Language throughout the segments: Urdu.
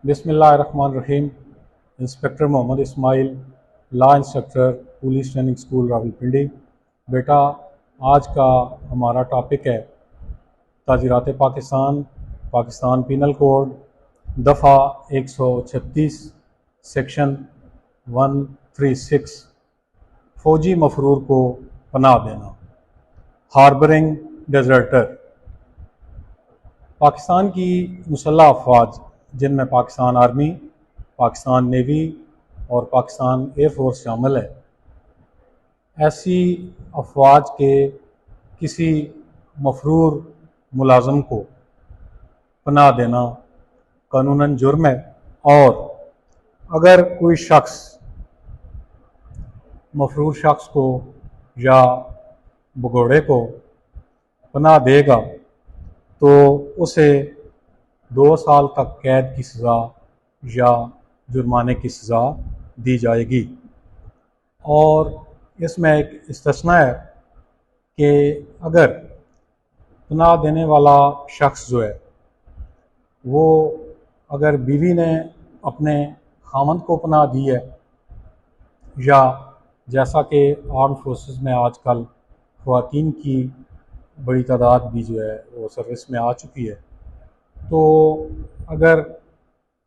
بسم اللہ الرحمن الرحیم۔ Inspector Muhammad Ismail, law instructor police training school Rawalpindi. بیٹا، آج کا ہمارا ٹاپک ہے تعزیرات پاکستان، پاکستان پینل کوڈ، دفعہ 136، سیکشن 136، فوجی مفرور کو پناہ دینا، ہاربرنگ ڈیزرٹر۔ پاکستان کی مسلح افواج جن میں پاکستان آرمی، پاکستان نیوی اور پاکستان ایئر فورس شامل ہے، ایسی افواج کے کسی مفرور ملازم کو پناہ دینا قانوناً جرم ہے، اور اگر کوئی شخص مفرور شخص کو یا بگوڑے کو پناہ دے گا تو اسے 2 سال تک قید کی سزا یا جرمانے کی سزا دی جائے گی۔ اور اس میں ایک استثناء ہے کہ اگر پناہ دینے والا شخص جو ہے وہ اگر بیوی نے اپنے خاوند کو پناہ دی ہے، یا جیسا کہ آرم فورسز میں آج کل خواتین کی بڑی تعداد بھی جو ہے وہ سروس میں آ چکی ہے، تو اگر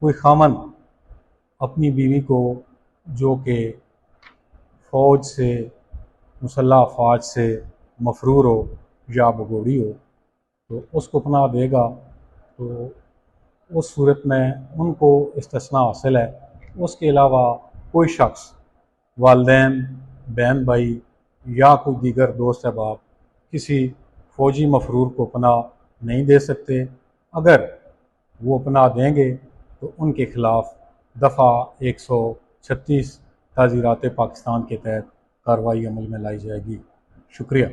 کوئی خاوند اپنی بیوی کو جو کہ فوج سے، مسلح افواج سے مفرور ہو یا بگوڑی ہو تو اس کو پناہ دے گا، تو اس صورت میں ان کو استثناء حاصل ہے۔ اس کے علاوہ کوئی شخص، والدین، بہن بھائی یا کوئی دیگر دوست احباب کسی فوجی مفرور کو پناہ نہیں دے سکتے۔ اگر وہ پناہ دیں گے تو ان کے خلاف دفعہ 136 تعزیرات پاکستان کے تحت کارروائی عمل میں لائی جائے گی۔ شکریہ۔